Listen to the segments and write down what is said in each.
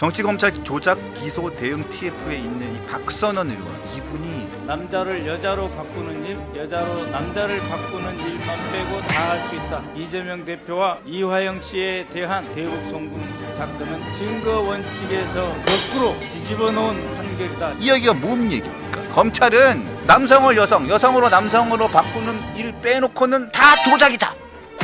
정치검찰 조작 기소 대응 TF에 있는 이 박선원 의원, 이분이 남자를 여자로 바꾸는 일, 여자로 남자를 바꾸는 일만 빼고 다 할 수 있다. 이재명 대표와 이화영 씨에 대한 대북 송금 사건은 증거 원칙에서 거꾸로 뒤집어 놓은 판결이다. 이 얘기가 뭔 얘기입니까? 검찰은 남성을 여성, 여성으로 남성으로 바꾸는 일 빼놓고는 다 조작이다.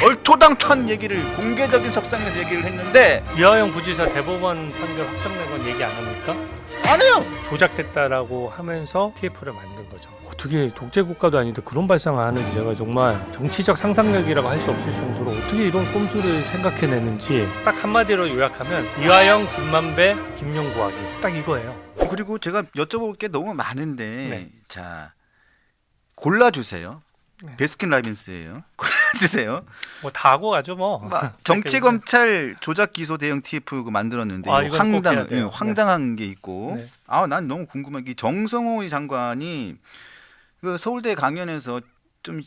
얼토당토한 얘기를 공개적인 석상에서 얘기를 했는데 이화영 부지사 대법원 판결 확정된 건 얘기 안 합니까? 안 해요. 조작됐다라고 하면서 TF를 만든 거죠. 어떻게 독재 국가도 아닌데 그런 발상을 하는지 제가 정말 정치적 상상력이라고 할 수 없을 정도로 어떻게 이런 꼼수를 생각해내는지 딱 한마디로 요약하면 이화영, 김만배, 김용구하기 딱 이거예요. 그리고 제가 여쭤볼 게 너무 많은데 네. 자 골라주세요. 네. 베스킨라빈스예요. 골라주세요. 뭐 다 하고 가죠 뭐. 정치검찰 조작 기소 대응 TF 그 만들었는데 아, 이건 꼭 해야 돼요. 황당한 게 있고 네. 난 너무 궁금한 게 정성호 장관이 그 서울대 강연에서 좀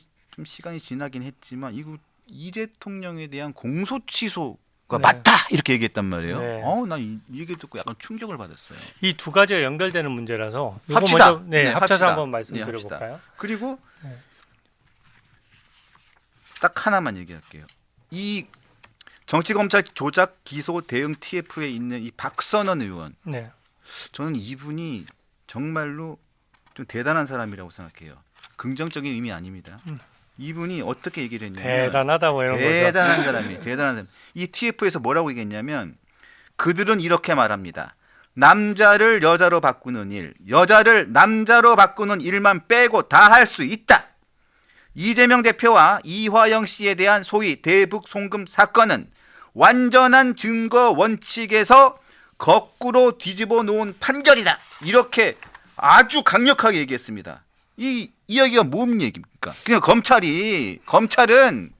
시간이 지나긴 했지만 이 대통령에 대한 공소 취소가 네. 맞다 이렇게 얘기했단 말이에요. 네. 난 이 얘기 듣고 약간 충격을 받았어요. 이 두 가지가 연결되는 문제라서 이거 합시다. 먼저, 네, 합쳐서 합시다. 한번 네, 말씀드려볼까요? 그리고 네. 딱 하나만 얘기할게요. 이 정치검찰 조작 기소 대응 TF에 있는 이 박선원 의원, 네. 저는 이분이 정말로 좀 대단한 사람이라고 생각해요. 긍정적인 의미 아닙니다. 이분이 어떻게 얘기를 했냐면 대단하다 뭐 이런 거죠. 대단한 사람이 대단한 사람. 이 TF에서 뭐라고 얘기했냐면 그들은 이렇게 말합니다. 남자를 여자로 바꾸는 일, 여자를 남자로 바꾸는 일만 빼고 다 할 수 있다. 이재명 대표와 이화영 씨에 대한 소위 대북 송금 사건은 완전한 증거 원칙에서 거꾸로 뒤집어 놓은 판결이다. 이렇게 아주 강력하게 얘기했습니다. 이 이야기가 뭔 얘기입니까? 그냥 검찰은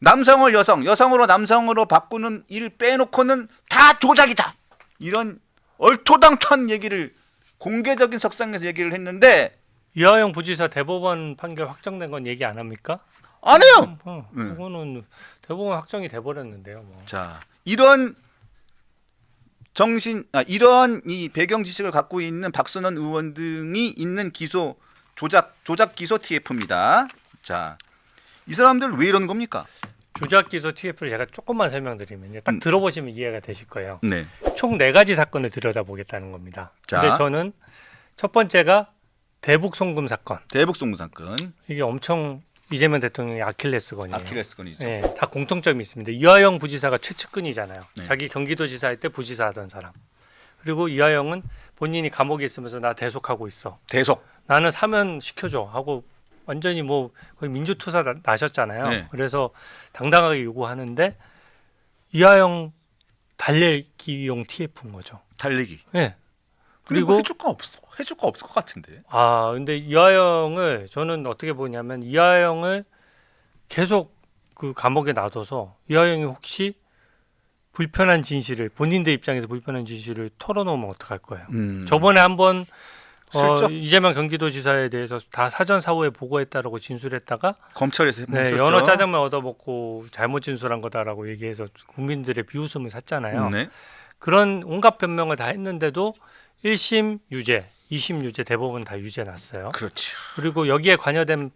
남성을 여성, 여성으로 남성으로 바꾸는 일 빼놓고는 다 조작이다. 이런 얼토당토한 얘기를 공개적인 석상에서 얘기를 했는데 이화영 부지사 대법원 판결 확정된 건 얘기 안 합니까? 안 해요. 그거는 대법원 확정이 돼 버렸는데요. 뭐. 자, 이런 이 배경 지식을 갖고 있는 박선원 의원 등이 있는 기소 조작 기소 TF입니다. 자, 이 사람들 왜 이러는 겁니까? 조작 기소 TF를 제가 조금만 설명드리면요. 딱 들어보시면 이해가 되실 거예요. 네. 총 4가지 사건을 들여다보겠다는 겁니다. 자. 근데 저는 첫 번째가 대북 송금 사건. 대북 송금 사건, 이게 엄청 이재명 대통령의 아킬레스건이에요. 아킬레스건이죠. 네, 다 공통점이 있습니다. 이화영 부지사가 최측근이잖아요. 네. 자기 경기도지사 할 때 부지사 하던 사람. 그리고 이화영은 본인이 감옥에 있으면서 나 대속하고 있어. 대속. 나는 사면 시켜줘 하고 완전히 뭐 거의 민주투사 나셨잖아요. 네. 그래서 당당하게 요구하는데 이화영 달래기용 TF인 거죠. 달리기. 네. 그리고 그리고 해줄 거 없을 것 같은데. 근데 이화영을 저는 어떻게 보냐면 이화영을 계속 그 감옥에 놔둬서 이화영이 혹시 불편한 진실을 본인들 입장에서 불편한 진실을 털어놓으면 어떡할 거예요. 저번에 한번 슬쩍 이재명 경기도지사에 대해서 다 사전 사후에 보고했다라고 진술했다가 검찰에서 해보셨죠. 연어 짜장면 얻어먹고 잘못 진술한 거다라고 얘기해서 국민들의 비웃음을 샀잖아요. 네. 그런 온갖 변명을 다 했는데도 1심 유죄, 2심 유죄 대법원 다 유죄 났어요. 그렇죠. 그리고 여기에 관여된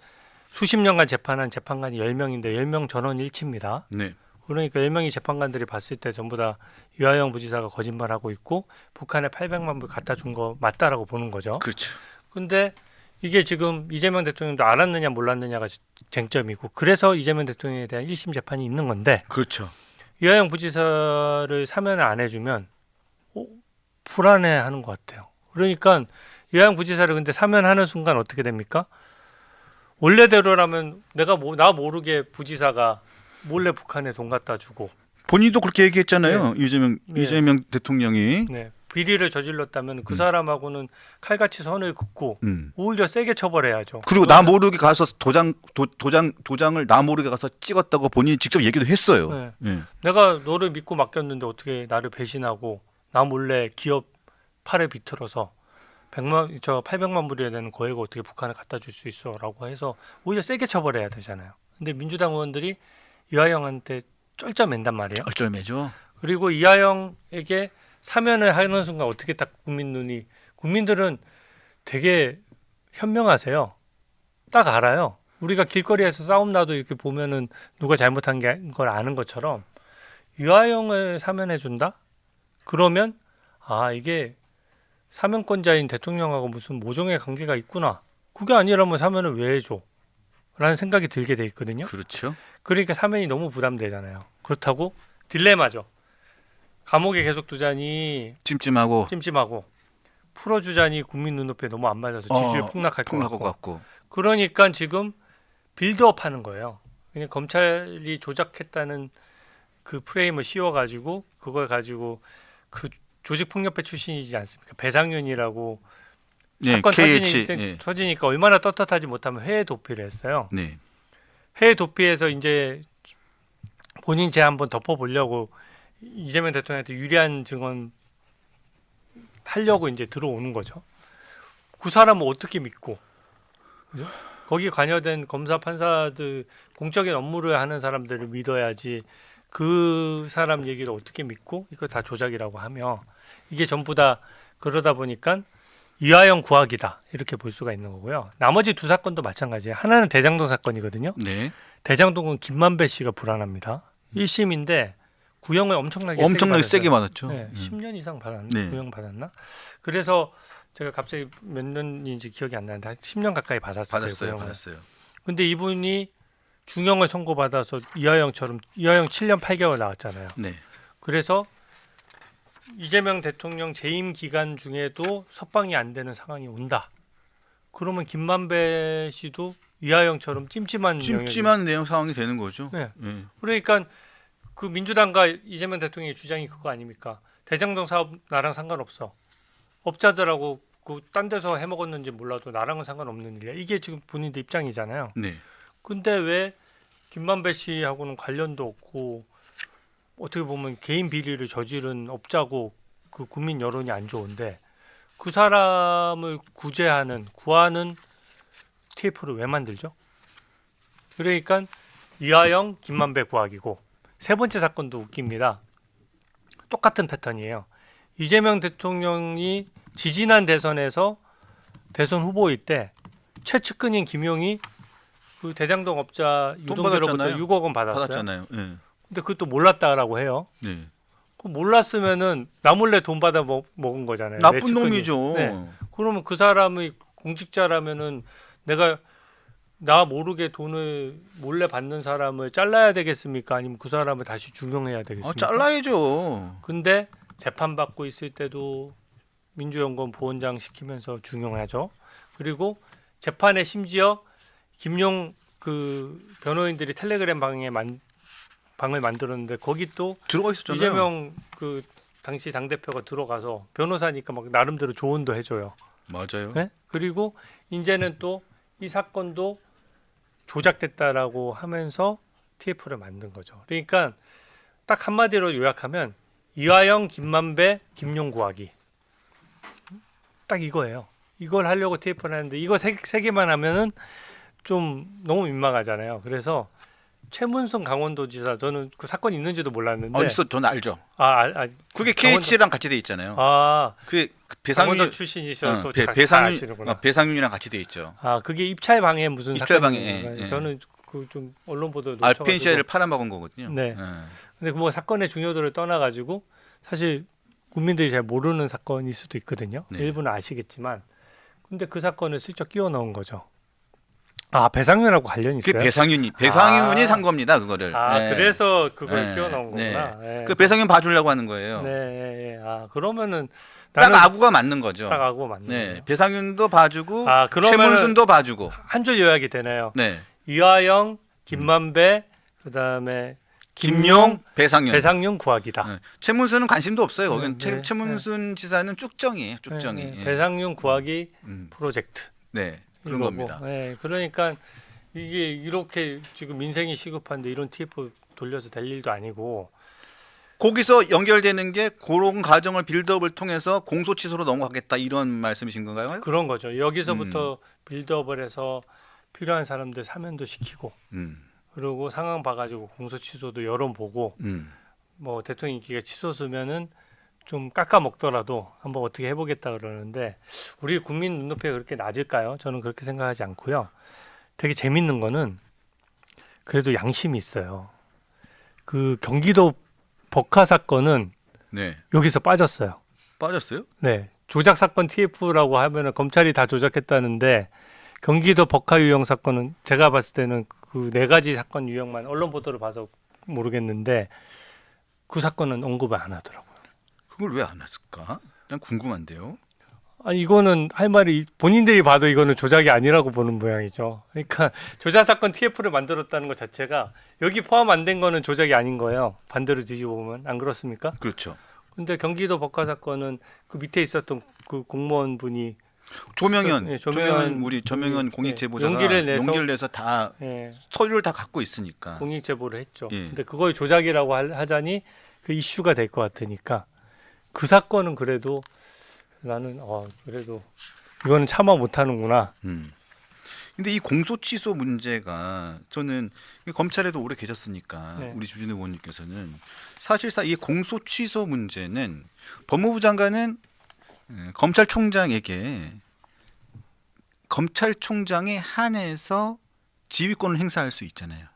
수십 년간 재판한 재판관이 10명인데 10명 전원 일치입니다. 네. 그러니까 10명이 재판관들이 봤을 때 전부 다 이화영 부지사가 거짓말하고 있고 북한에 800만 불 갖다 준 거 맞다라고 보는 거죠. 그렇죠. 근데 이게 지금 이재명 대통령도 알았느냐 몰랐느냐가 쟁점이고 그래서 이재명 대통령에 대한 1심 재판이 있는 건데 그렇죠. 이화영 부지사를 사면을 안 해주면 불안해하는 것 같아요. 그러니까 이화영 부지사를 근데 사면하는 순간 어떻게 됩니까? 원래대로라면 나 모르게 부지사가 몰래 북한에 돈 갖다 주고 본인도 그렇게 얘기했잖아요. 이재명 대통령이. 네, 비리를 저질렀다면 그 사람하고는 칼같이 선을 긋고 오히려 세게 처벌해야죠. 그리고 나 모르게 가서 도장을 나 모르게 가서 찍었다고 본인이 직접 얘기도 했어요. 네. 네. 내가 너를 믿고 맡겼는데 어떻게 나를 배신하고 나 몰래 기업 팔에 비틀어서 800만 불이어야 되는 거액을 어떻게 북한에 갖다 줄 수 있어라고 해서 오히려 세게 처벌해야 되잖아요. 근데 민주당 의원들이 이화영한테 쩔쩔맨단 말이에요. 어쩔매죠. 그리고 이화영에게 사면을 하는 순간 어떻게 딱 국민들은 되게 현명하세요. 딱 알아요. 우리가 길거리에서 싸움 나도 이렇게 보면은 누가 잘못한 걸 아는 것처럼 유아영을 사면해 준다? 그러면 아 이게 사면권자인 대통령하고 무슨 모종의 관계가 있구나. 그게 아니라면 사면을 왜 해줘? 라는 생각이 들게 돼 있거든요. 그렇죠. 그러니까 사면이 너무 부담되잖아요. 그렇다고 딜레마죠. 감옥에 계속 두자니 찜찜하고 찜찜하고 풀어주자니 국민 눈높이에 너무 안 맞아서 지지율 폭락할 것 폭락할 것 같고. 같고. 그러니까 지금 빌드업 하는 거예요. 그냥 검찰이 조작했다는 그 프레임을 씌워가지고 그걸 가지고 그 조직폭력배 출신이지 않습니까? 배상윤이라고 네, 사건 KH. 터지니까 얼마나 떳떳하지 못하면 해외 도피를 했어요. 네. 해외 도피해서 이제 본인 죄 한번 덮어보려고 이재명 대통령한테 유리한 증언 하려고 이제 들어오는 거죠. 그 사람을 어떻게 믿고, 그죠? 거기 관여된 검사 판사들 공적인 업무를 하는 사람들을 믿어야지 그 사람 얘기를 어떻게 믿고 이거 다 조작이라고 하며 이게 전부 다 그러다 보니까 이화영 구학이다 이렇게 볼 수가 있는 거고요. 나머지 두 사건도 마찬가지예요. 하나는 대장동 사건이거든요. 네. 대장동은 김만배 씨가 불안합니다. 1심인데 구형을 엄청나게 세게 받았죠. 네, 10년 이상 받았나? 네. 구형 받았나? 그래서 제가 갑자기 몇 년인지 기억이 안 나는데 한 10년 가까이 받았어요. 받았어요. 구형을. 받았어요. 근데 이분이 중형을 선고받아서 이화영 7년 8개월 나왔잖아요. 네. 그래서 이재명 대통령 재임 기간 중에도 석방이 안 되는 상황이 온다. 그러면 김만배 씨도 이화영처럼 찜찜한 내용 상황이 되는 거죠. 네. 네. 그러니까 그 민주당과 이재명 대통령의 주장이 그거 아닙니까? 대장동 사업 나랑 상관없어. 업자들하고 그 딴 데서 해먹었는지 몰라도 나랑은 상관없는 일이야. 이게 지금 본인들 입장이잖아요. 네. 근데 왜 김만배 씨하고는 관련도 없고 어떻게 보면 개인 비리를 저지른 업자고 그 국민 여론이 안 좋은데 그 사람을 구하는 TF를 왜 만들죠? 그러니까 이화영, 김만배 구하기고 세 번째 사건도 웃깁니다. 똑같은 패턴이에요. 이재명 대통령이 지지난 대선에서 대선 후보일 때 최측근인 김용이 그 대장동 업자 유동규로부터 받았잖아요. 6억 원 받았어요. 받았잖아요. 네. 근데 그것도 몰랐다라고 해요. 네. 그 몰랐으면은 나 몰래 돈 받아 먹은 거잖아요. 내 나쁜 측근이. 놈이죠. 네. 그러면 그 사람이 공직자라면은 내가 나 모르게 돈을 몰래 받는 사람을 잘라야 되겠습니까? 아니면 그 사람을 다시 중용해야 되겠습니까? 잘라야죠. 근데 재판 받고 있을 때도 민주연구원 부원장 시키면서 중용하죠. 그리고 재판에 심지어 김용 그 변호인들이 텔레그램 방을 만들었는데 거기 또 들어가 있었잖아요. 이재명 그 당시 당 대표가 들어가서 변호사니까 막 나름대로 조언도 해줘요. 맞아요. 네? 그리고 이제는 또 이 사건도 조작됐다라고 하면서 TF를 만든 거죠. 그러니까 딱 한마디로 요약하면 이화영, 김만배, 김용 구하기 딱 이거예요. 이걸 하려고 TF를 하는데 이거 세 개만 하면은 좀 너무 민망하잖아요. 그래서 최문순 강원도지사 저는 그 사건이 있는지도 몰랐는데 있어. 저는 알죠. 그게 강원도- KH랑 같이 돼 있잖아요. 그 배상윤 강원도 출신이셔서 또 잘 배상윤 아시는구나. 배상윤이랑 같이 돼 있죠. 그게 입찰 방해 무슨 입찰 방해, 사건인가요? 예. 저는 그 좀 언론 보도 알펜시아를 팔아먹은 거거든요. 네. 예. 근데 뭐 사건의 중요도를 떠나가지고 사실 국민들이 잘 모르는 사건일 수도 있거든요. 네. 일부는 아시겠지만, 근데 그 사건을 슬쩍 끼워 넣은 거죠. 배상윤하고 관련이 그 있어요. 배상윤이 산 겁니다. 그거를. 예. 그래서 그걸 예. 끼워 넣은 네. 거구나. 예. 그 배상윤 봐주려고 하는 거예요. 네, 그러면은 딱 나는 아구가 맞는 거죠. 딱 아고 맞는 네. 거예요. 배상윤도 봐주고 그러면은 최문순도 봐주고. 한 줄 요약이 되네요. 네. 이화영, 김만배, 그다음에 김용, 배상윤. 배상윤 구하기다. 네. 최문순은 관심도 없어요. 거긴 네. 최문순 지사는 쭉정이에요. 쭉정이. 네, 예. 배상윤 구하기 음. 프로젝트. 네. 그런 이거고. 겁니다. 네, 그러니까 이게 이렇게 지금 민생이 시급한데 이런 TF 돌려서 될 일도 아니고. 거기서 연결되는 게 그런 과정을 빌드업을 통해서 공소 취소로 넘어가겠다 이런 말씀이신 건가요? 그런 거죠. 여기서부터 빌드업을 해서 필요한 사람들 사면도 시키고, 그리고 상황 봐가지고 공소 취소도 여론 보고, 뭐 대통령 임기가 취소수면은 좀 깎아 먹더라도 한번 어떻게 해보겠다 그러는데 우리 국민 눈높이가 그렇게 낮을까요? 저는 그렇게 생각하지 않고요. 되게 재밌는 거는 그래도 양심이 있어요. 그 경기도 법카 사건은 네. 여기서 빠졌어요. 빠졌어요? 네, 조작 사건 TF라고 하면은 검찰이 다 조작했다는데 경기도 법카 유형 사건은 제가 봤을 때는 그 네 가지 사건 유형만 언론 보도를 봐서 모르겠는데 그 사건은 언급을 안 하더라고요. 그걸 왜 안 했을까? 난 궁금한데요. 아니 이거는 할 말이 본인들이 봐도 이거는 조작이 아니라고 보는 모양이죠. 그러니까 조작 사건 TF를 만들었다는 것 자체가 여기 포함 안 된 거는 조작이 아닌 거예요. 반대로 뒤집어 보면 안 그렇습니까? 그렇죠. 근데 경기도 법카 사건은 그 밑에 있었던 그 공무원분이 조명현, 예, 우리 조명현 예, 공익 제보자가 용기를 내서 다 예, 서류를 다 갖고 있으니까. 공익 제보를 했죠. 예. 근데 그걸 조작이라고 하자니 그 이슈가 될 것 같으니까 그 사건은 그래도 나는 그래도 이거는 참아 못하는구나. 근데 이 공소 취소 문제가 저는 검찰에도 오래 계셨으니까 네. 우리 주진우 의원님께서는 사실상 이 공소 취소 문제는 법무부 장관은 검찰총장에 한해서 지휘권을 행사할 수 있잖아요.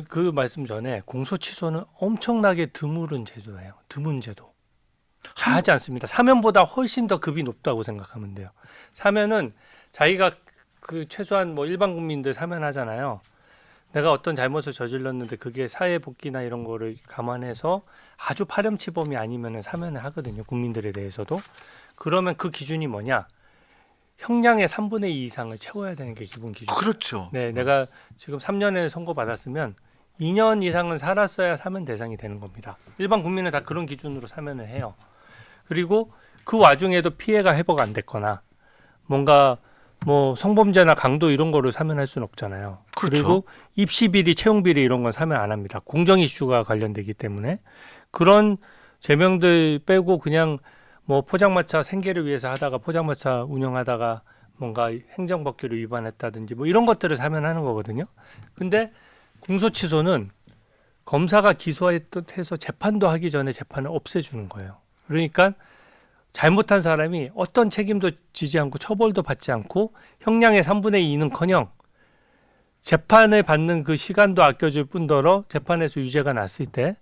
그 말씀 전에 공소 취소는 엄청나게 드문 제도예요. 드문 제도. 다 하지 않습니다. 사면보다 훨씬 더 급이 높다고 생각하면 돼요. 사면은 자기가 그 최소한 뭐 일반 국민들 사면하잖아요. 내가 어떤 잘못을 저질렀는데 그게 사회 복귀나 이런 거를 감안해서 아주 파렴치범이 아니면은 사면을 하거든요. 국민들에 대해서도. 그러면 그 기준이 뭐냐? 형량의 3분의 2 이상을 채워야 되는 게 기본 기준. 그렇죠. 네, 내가 지금 3년에 선고받았으면 2년 이상은 살았어야 사면 대상이 되는 겁니다. 일반 국민은 다 그런 기준으로 사면을 해요. 그리고 그 와중에도 피해가 회복 안 됐거나 뭔가 뭐 성범죄나 강도 이런 거를 사면할 수는 없잖아요. 그렇죠. 그리고 입시 비리, 채용 비리 이런 건 사면 안 합니다. 공정 이슈가 관련되기 때문에 그런 제명들 빼고 그냥 뭐 포장마차 생계를 위해서 하다가 포장마차 운영하다가 뭔가 행정법규를 위반했다든지 뭐 이런 것들을 사면하는 거거든요. 근데 공소취소는 검사가 기소해서 재판도 하기 전에 재판을 없애주는 거예요. 그러니까 잘못한 사람이 어떤 책임도 지지 않고 처벌도 받지 않고 형량의 3분의 2는커녕 재판을 받는 그 시간도 아껴줄 뿐더러 재판에서 유죄가 났을 때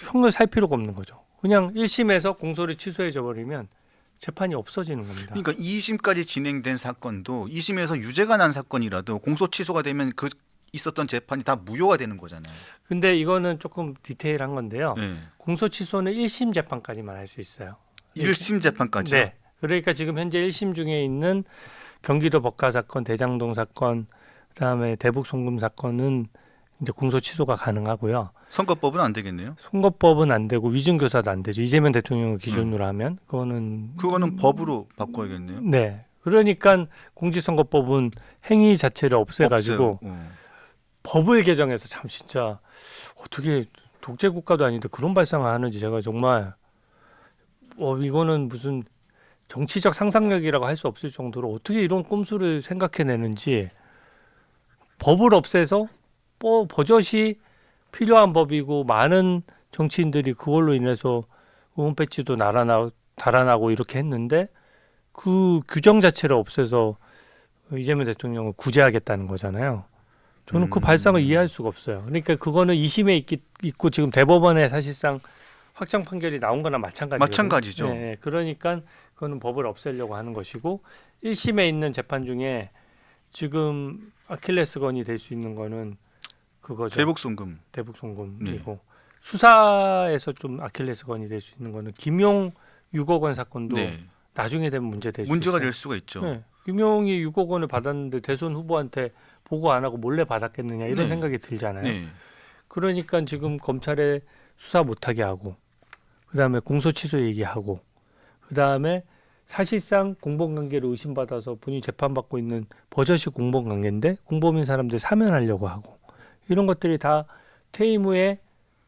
형을 살 필요가 없는 거죠. 그냥 1심에서 공소를 취소해줘 버리면 재판이 없어지는 겁니다. 그러니까 2심까지 진행된 사건도 2심에서 유죄가 난 사건이라도 공소 취소가 되면 그 있었던 재판이 다 무효가 되는 거잖아요. 근데 이거는 조금 디테일한 건데요. 네. 공소 취소는 1심 재판까지만 할 수 있어요. 1심 재판까지요? 네. 그러니까 지금 현재 1심 중에 있는 경기도 법카 사건, 대장동 사건, 그다음에 대북 송금 사건은 이제 공소 취소가 가능하고요. 선거법은 안 되겠네요. 선거법은 안 되고 위증교사도 안 되죠. 이재명 대통령을 기준으로 하면 그거는 법으로 바꿔야겠네요. 네. 그러니까 공직선거법은 행위 자체를 없애가지고 법을 개정해서 참 진짜 어떻게 독재 국가도 아닌데 그런 발상을 하는지 제가 정말 이거는 무슨 정치적 상상력이라고 할 수 없을 정도로 어떻게 이런 꼼수를 생각해내는지 법을 없애서 버젓이 필요한 법이고 많은 정치인들이 그걸로 인해서 의원 배지도 달아나고 이렇게 했는데 그 규정 자체를 없애서 이재명 대통령을 구제하겠다는 거잖아요. 저는 그 발상을 이해할 수가 없어요. 그러니까 그거는 2심에 있고 지금 대법원에 사실상 확정 판결이 나온 거나 마찬가지죠. 네, 그러니까 그거는 법을 없애려고 하는 것이고 1심에 있는 재판 중에 지금 아킬레스건이 될 수 있는 거는 그거죠. 대북 송금이고 네. 수사에서 좀 아킬레스건이 될 수 있는 거는 김용 6억 원 사건도 네. 나중에 되면 문제가 있어요. 될 수가 있죠. 네. 김용이 6억 원을 받았는데 대선 후보한테 보고 안 하고 몰래 받았겠느냐 이런 생각이 들잖아요. 네. 그러니까 지금 검찰에 수사 못하게 하고 그다음에 공소 취소 얘기하고 그다음에 사실상 공범관계를 의심받아서 본인이 재판받고 있는 버젓이 공범관계인데 공범인 사람들 사면하려고 하고 이런 것들이 다 퇴임 후에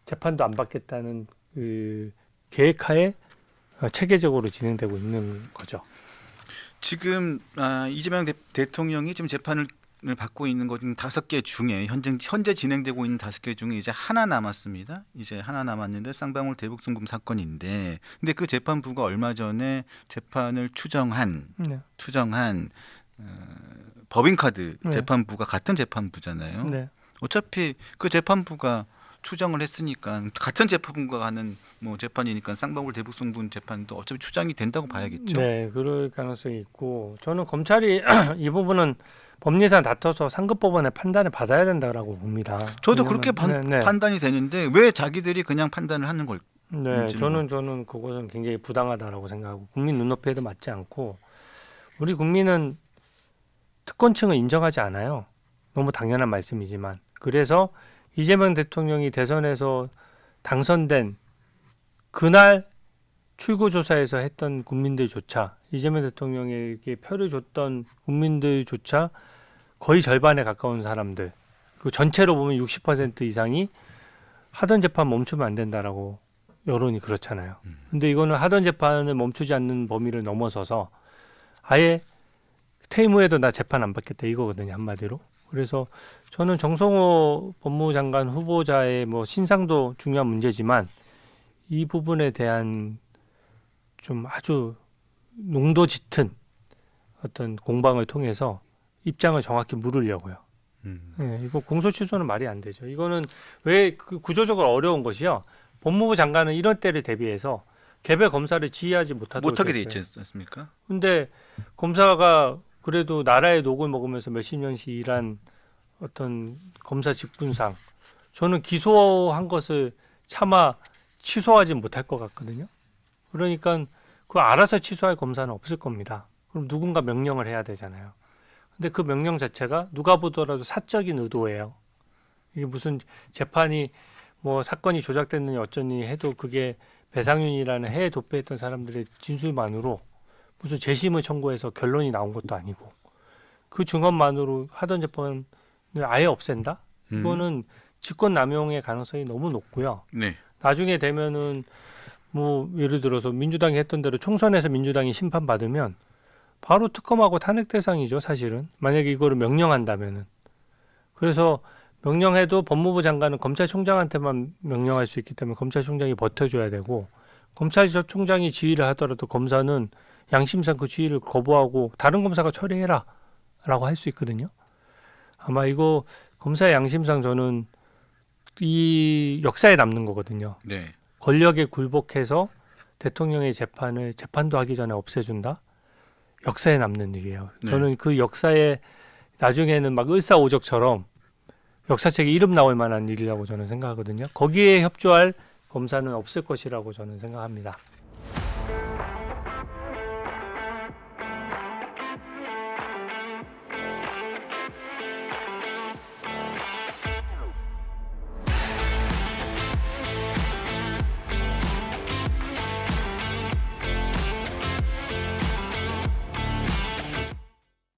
재판도 안 받겠다는 그 계획하에 체계적으로 진행되고 있는 거죠. 지금 이재명 대통령이 지금 재판을 받고 있는 것 중 5개 중에 현재 진행되고 있는 5개 중에 이제 하나 남았습니다. 이제 하나 남았는데 쌍방울 대북송금 사건인데, 근데 그 재판부가 얼마 전에 재판을 추정한 법인카드 네. 재판부가 같은 재판부잖아요. 네. 어차피 그 재판부가 추정을 했으니까 같은 재판부가 하는 뭐 재판이니까 쌍방울 대북송금 재판도 어차피 추정이 된다고 봐야겠죠. 네, 그럴 가능성이 있고 저는 검찰이 이 부분은 법리상 다퉈서 상급법원의 판단을 받아야 된다라고 봅니다. 저도 왜냐면- 그렇게 네, 네. 판단이 되는데 왜 자기들이 그냥 판단을 하는 걸? 네, 저는 그것은 굉장히 부당하다라고 생각하고 국민 눈높이에도 맞지 않고 우리 국민은 특권층을 인정하지 않아요. 너무 당연한 말씀이지만 그래서 이재명 대통령이 대선에서 당선된 그날 출구조사에서 했던 국민들조차 이재명 대통령에게 표를 줬던 국민들조차 거의 절반에 가까운 사람들 그 전체로 보면 60% 이상이 하던 재판 멈추면 안 된다라고 여론이 그렇잖아요. 근데 이거는 하던 재판을 멈추지 않는 범위를 넘어서서 아예 퇴임 후에도 나 재판 안 받겠다 이거거든요, 한마디로. 그래서 저는 정성호 법무장관 후보자의 뭐 신상도 중요한 문제지만 이 부분에 대한 좀 아주 농도 짙은 어떤 공방을 통해서 입장을 정확히 물으려고요. 네, 이거 공소 취소는 말이 안 되죠. 이거는 왜 그 구조적으로 어려운 것이요. 법무부 장관은 이런 때를 대비해서 개별 검사를 지휘하지 못하게 돼 있어요. 있지 않습니까? 근데 검사가 그래도 나라의 녹을 먹으면서 몇십 년씩 일한 어떤 검사 직분상 저는 기소한 것을 차마 취소하지 못할 것 같거든요. 그러니까 그 알아서 취소할 검사는 없을 겁니다. 그럼 누군가 명령을 해야 되잖아요. 근데 그 명령 자체가 누가 보더라도 사적인 의도예요. 이게 무슨 재판이 뭐 사건이 조작됐느니 어쩌니 해도 그게 배상윤이라는 해외 도피했던 사람들의 진술만으로 무슨 재심을 청구해서 결론이 나온 것도 아니고 그 증언만으로 하던 재판을 아예 없앤다? 이거는 직권 남용의 가능성이 너무 높고요. 네. 나중에 되면은 뭐 예를 들어서 민주당이 했던 대로 총선에서 민주당이 심판받으면 바로 특검하고 탄핵 대상이죠, 사실은. 만약에 이거를 명령한다면은. 그래서 명령해도 법무부 장관은 검찰총장한테만 명령할 수 있기 때문에 검찰총장이 버텨줘야 되고 검찰총장이 지휘를 하더라도 검사는 양심상 그 지휘를 거부하고 다른 검사가 처리해라 라고 할 수 있거든요. 아마 이거 검사의 양심상 저는 이 역사에 남는 거거든요. 네. 권력에 굴복해서 대통령의 재판을 재판도 하기 전에 없애준다? 역사에 남는 일이에요. 네. 저는 그 역사에 나중에는 막 을사오적처럼 역사책에 이름 나올 만한 일이라고 저는 생각하거든요. 거기에 협조할 검사는 없을 것이라고 저는 생각합니다.